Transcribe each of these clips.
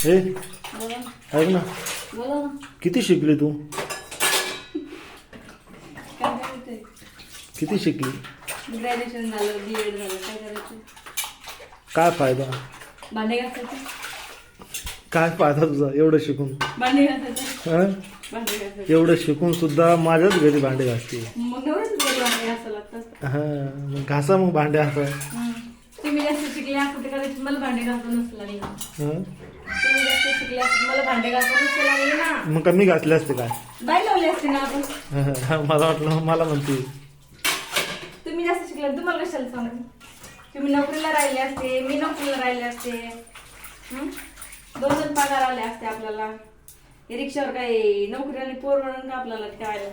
ए बोला ऐक ना, बोला ना. किती शिकली तू? काय करायचंय? किती शिकली? ग्रॅज्युएशन झालं, B.Ed झालं. काय करायचं? काय फायदा? भांडे घासायचं. काय फायदा तुझा एवढं शिकून? भांडे घासायचं. हं? भांडे घासायचं. एवढं शिकून सुद्धा माझ्याच घरी भांडे घासते. मग नवरच घरी भांडे घासायला लागतात. हा मग घासा मग भांडे आता. तुम्ही जास्त शिकले असं ते करायचं, मला भांडे घासून नसतं लागले. हं? तुम्ही जास्त शिकले असं मला भांडे घासून नसतं लागले ना. मग का मी घासले असते काय? बाई लावली असते ना आपण. मला वाटलं मला म्हणते. तुम्ही जास्त शिकले तुम्हाला कशाला सांगू? तुम्ही नोकरीला राहिले असते, मी नोकरीला राहिले असते. दोन पगार आले असते आपल्याला. हे रिक्षावर काही नोकरी आणि पोर म्हणून का आपल्याला ठेवायला?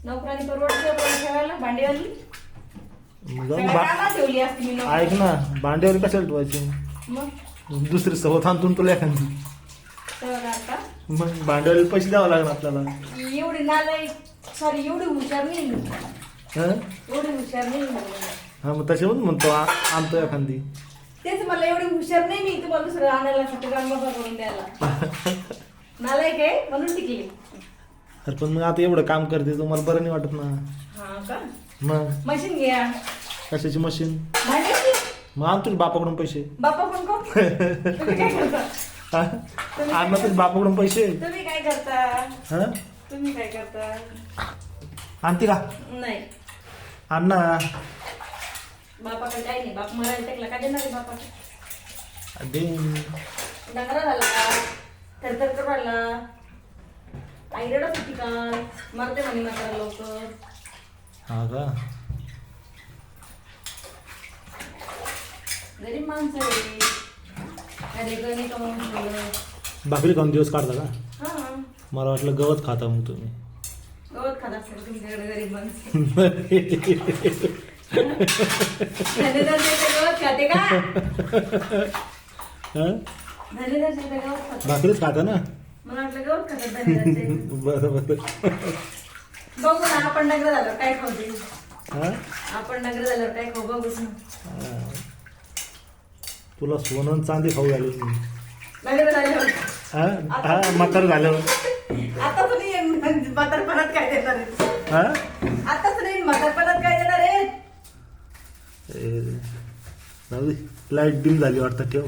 नोकरांनी परवडते ठेवायला भांडेवाली ठेवली असती मी ऐक ना, भांड्यावर कशाला ठेवायची? मग दुसरी सवत आणतून तुला एखादी. तेव्हा आता मग भांड्यावर पैसे द्यावं लागणार आपल्याला. एवढी नालायक, सॉरी एवढी हुशार नाही मी. हं? एवढी हुशार नाही मी. हा मग तशाहून म्हणतो आणतो एखादी. तेच मला एवढी हुशार नाही मी तुम्हाला दुसरं आणायला साठी रामबाबा करून द्यायला. नालायक आहे म्हणून टिकली. अरे पण मग आता एवढं काम करते तुम्हाला बरं नाही वाटत ना? हा का? मग मशीन घ्या. कशाची मशीन? भांड्याची. मग आणतो बापाकडून पैसे. बापा पण कोण? तुम्ही काय करता? आणणार तुझ्या बापाकडून पैसे. तुम्ही काय करता? हा तुम्ही काय करता? आणते का? नाही. आण ना. बापाकडे काही नाही. बाप मरायला टेकला का देणार आहे बापाकडे? दे. डांगरा झाला का? थरथर करू राहिला. आई रडत होती का? मरते म्हणे म्हातारा लवकर. हा का? गरीब माणसं आहे. काय रेगं नाही कमावून ठेवलं. भाकरी खाऊन दिवस काढता का? हा. मला वाटलं गवत खाता मग तुम्ही. गवत खात असेल तुमच्याकडे गरीब माणसं. धनेदार शेतं गवत खाते का? हा? धनेदार शेतं गवत खाते. भाकरीच खाता ना? मला वाटलं गवत खातात धनेदारचे. बरं बरं. बघू ना आपण नगर झाल्यावर काय खाऊ ते. हा? आपण नगर झाल्यावर काय खाऊ बघूच ना. हा. तुला सोनं आणि चांदी खाऊ घालून मी. नगर झाल्यावर हा हा म्हातार झाल्यावर. आता तुम्ही म्हातारपणात काय देणार आहे? हा आता तुम्ही म्हातारपणात काय देणार आहे? जाऊ दे. लाईट डिम झाली वाटतं. ठेव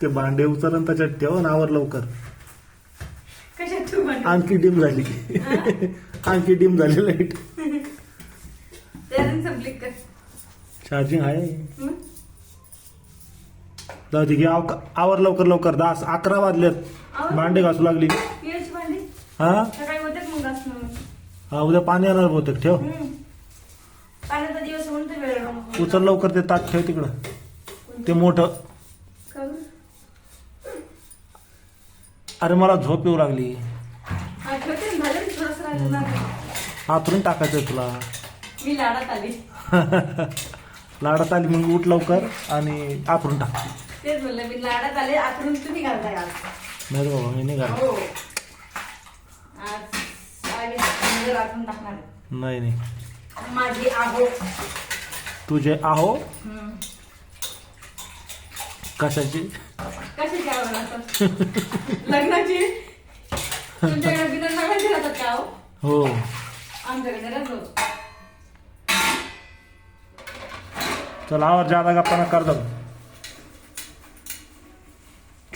ते भांडे उचल आणि त्याच्यात ठेव आणि आवर लवकर. कशात तू म्हणतो? आणखी डिम झाली. आणखी डिम झाली लाईट. ते अजून संपली का? चार्जिंग आहे. हं? जाऊ दे घे. आवर लवकर लवकर. 10-11 वाजलेत. भांडे घासू लागली. पियाची भांडी हा सकाळी होते मग घासणं. हा उद्या पाणी येणार बहुतेक. ठेव. पाण्याचा दिवस म्हणून ते वेळ नको. उचल लवकर ते ताट ठेव तिकडं. ते मोठं. का बरं? अरे मला झोप येऊ लागली. हा, ठेवते ना, झालं ना, थोडंसं राहिलं ना. हातरून टाकायचं तुला. मी लाडात आली. लाडात आली मग उठ लवकर आणि आतरून टाक. तेच म्हणलं मी लाडात आले. आतून तुम्ही घालताय आज. नाही रे बाबा मी नाही घालत. हो. आज आम्ही नगर आतून टाकणार आहे. नाही नाही. माझी आहो. तुझे आहो हं. कशाची? कशाची आवड असतात? लग्नाची. तुमच्याकडे बिना लग्नाची राहतात का हो? हो. आमच्याकडे राहतो. चल आवर जादा गप्पा कर जाऊ.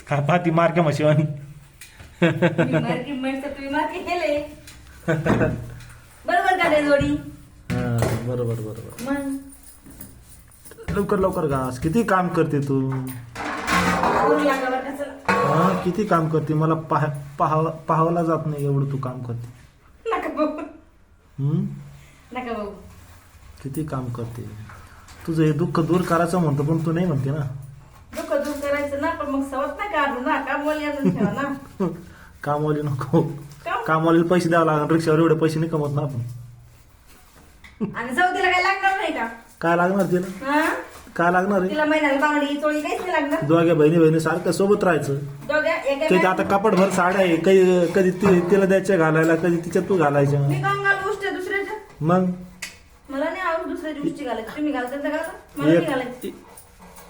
काय पाहती मारक्या म्हशीवानी. मार्की म्हणतात तुम्ही मार्की केले. बरोबर का रे जोडी? हा बरोबर बरोबर. मग लवकर लवकर घास. किती काम करते तू? करू लागा बरं का चला. हा किती काम करते. मला पाहावला जात नाही एवढं तू काम करते. नका भाऊ. नका भाऊ. किती काम करते. तुझं हे दुःख दूर करायचं म्हणतो पण तू नाही म्हणते ना. दुःख दूर करायचं ना पण मग सवत ना काढू ना. कामवाली आणून ठेवा ना. कामवाली नको. का? कामवालीला पैसे द्यावं लागणार. रिक्षावर एवढे पैसे नाही कमवत ना आपण. आणि जाऊ तिला काय लागणार नाही का? काय लागणार तिला? हा? काय लागणार आहे? तिला महिन्याला बांगडी चोळी काहीच नाही लागणार. दोघ्या बहिणी सारखं सोबत राहायचं. दोघ्या एका ते आता कपाटभर साड्या आहे. कधी तिला द्यायच्या घालायला, कधी तिच्या तू घालायच्या. मी काम घालू गोष्ट दुसऱ्याच्या. मग मला नाही आवडत दुसऱ्याच्या दुसऱ्याची उष्टी घालायची. तुम्ही घालता तर घाला, मला नाही घालायची.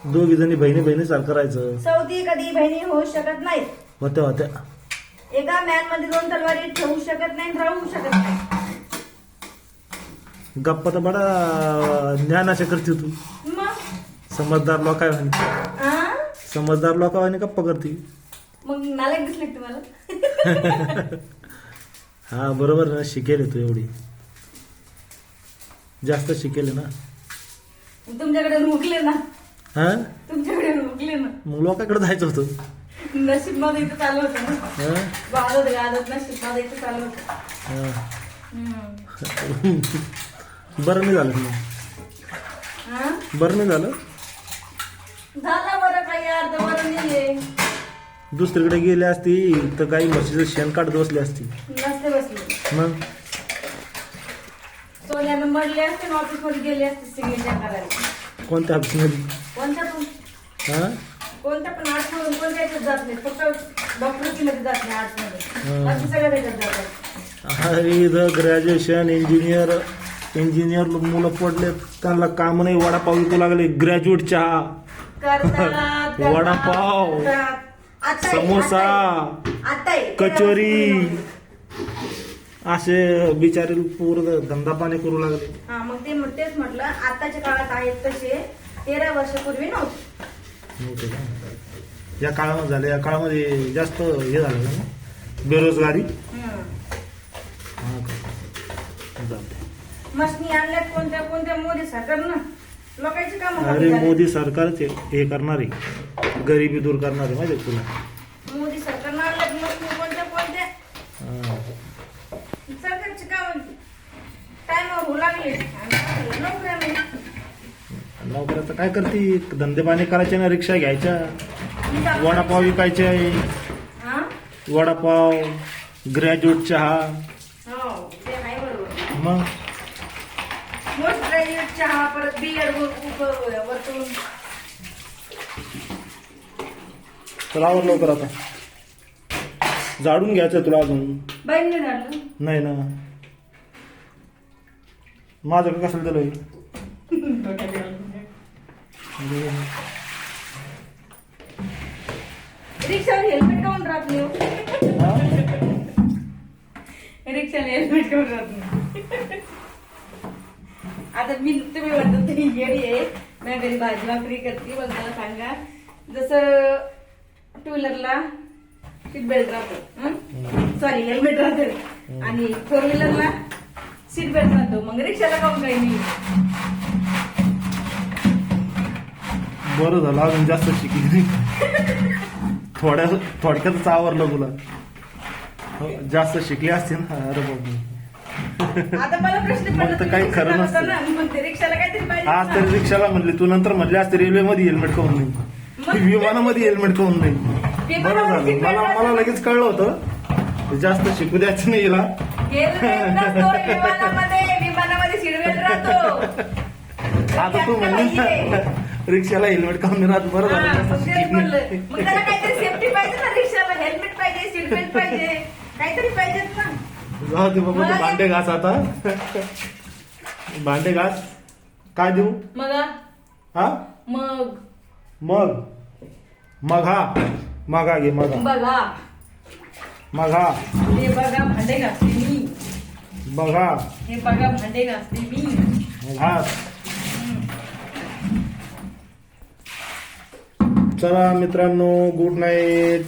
दोघी जणी बहिणी सारखं राहायचं. सौदी कधी बहिणी होऊ शकत नाहीत. होत्या एका मॅन मध्ये 2 तलवारी ठेवू शकत नाही, राहू शकत नाही. गप्पा तर बडा ज्ञानाच्या करते तू. मग समजदार लोक आहे म्हणे. आ? समजदार लोक आहे गप्पा करते. मग नालायक दिसले का तुम्हाला? हा बरोबर ना, शिकेल तू एवढी जास्त शिकेल ना. तुमच्याकडे मुकले ना, हा तुमच्याकडे मुकले ना. मग लोकांकडे जायचं होतं. नशीब मध्ये इथं चालू होतं ना. हा? गाजत नशीब मध्ये इथं चालू होतं. हा. हम्म. बरं नाही झालं मग. हा? बरं नाही झालं. झालं बरं काही अर्ध बरं नाहीये. दुसरीकडे गेली असती तर काही म्हशीचं शेण काढत बसली असती. नसते बसले. मग सोन्यानं मडले असते ना, ऑफिस मध्ये गेले असते सिग्नेचर करायला. कोणत्या ऑफिसमध्ये? कोणत्या पण हा कोणत्या पण आर्ट्स मधून कोणत्या याच्यात जात नाही, फक्त डॉक्टरची मध्ये जात नाही आर्ट्स मध्ये. हा. बाकी सगळ्या त्याच्यात जातात. अरे इथं ग्रॅज्युएशन इंजिनियर मुलं पडले, त्यांना काम नाही, वडापाव विकू लागले. ग्रॅज्युएट चहा, करतात, वडापाव, करतात. आता आहे, समोसा, आता आहे. कचोरी, असे बिचारे पूर्ण धंदा पाणी करू लागले. हा मग तेच म्हटलं, आताच्या काळात आहेत तसे 13 वर्षापूर्वी नव्हते. नव्हते का? या काळामध्ये झालं, या काळामध्ये जास्त हे झालं ना, बेरोजगारी. हम्म. हा का? जाऊ. मशनी आणल्यात कोणत्या मोदी सरकारनं लोकांची कामं अरे कमी झाली. मोदी सरकारच हे करणारे, गरिबी दूर करणारे माहिती आहे तुला. मोदी सरकारनं आणल्यात मशनी कोणत्या हा. सरकारची कामं टाइमवर होऊ लागले आणि नोकऱ्या नाही. नोकऱ्याचं काय करते, धंदे पाणी करायचे ना, रिक्षा घ्यायच्या, वडापाव विकायचे, हा? वडापाव, ग्रॅज्युएट चहा. हो ते आहे बरोबर. मग पोस्ट ग्रॅज्युएट चहा, परत बीएड वरतून. चला आवर लवकर आता, झाडून घ्यायचं तुला अजून. बहिणी झालं. नाही ना, माझं कसं दिलं. रिक्षावर हेल्मेट काऊन राहत नाही हो? रिक्षाला हेल्मेट काऊन राहत नाही? आता तुम्ही म्हणतो ते येडी आहे, मी घरी भाजी भाकरी करते, मग मला सांगा. जसं टू व्हीलरला सीट बेल्ट राहतो, सॉरी हेल्मेट राहतं, आणि 4 व्हीलरला सीट बेल्ट राहतो, मग रिक्षाला काऊन काही नाही? बरं झालं अजून जास्त शिकली नाही. थोडक्यातच आवरलं तुला. हो, जास्त शिकली असते ना. अरे बाबा, आता मला प्रश्न मग तर काही खरं पडला, नसतं. ना, मग ते रिक्षाला काहीतरी पाहिजे आज ना. तर रिक्षाला म्हणली तू, नंतर म्हणली असते रेल्वेमध्ये हेल्मेट काऊन नाही, विमानामध्ये हेल्मेट काऊन नाही. बरं झालं, मला लगेच कळलं होतं जास्त शिकू द्यायचं नाही हिला. हेल्मेट नसतो विमानामध्ये सीट बेल्ट राहतो. आता तू म्हणली ना रिक्षाला हेल्मेट काऊन नाही राहत. बरं हा, झालं मग जास्त तेच शिकली म्हणलं. नाही. मग त्याला काहीतरी सेफ्टी पाहिजे ना, रिक्षाला हेल्मेट पाहिजे, सीट बेल्ट पाहिजे, काहीतरी पाहिजेत ना. जाऊ दे बाबा, तू भांडे घास आता. भांडे घास. काय देऊ? मग हा मग मग हा घे मग बघा, हे बघा भांडे घासते मी, बघा हे बघा भांडे घासते मी. घास. चला मित्रांनो, गुड नाईट.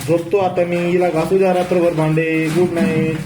झोपतो आता मी. हिला घासू द्या रात्रभर भांडे. Good night.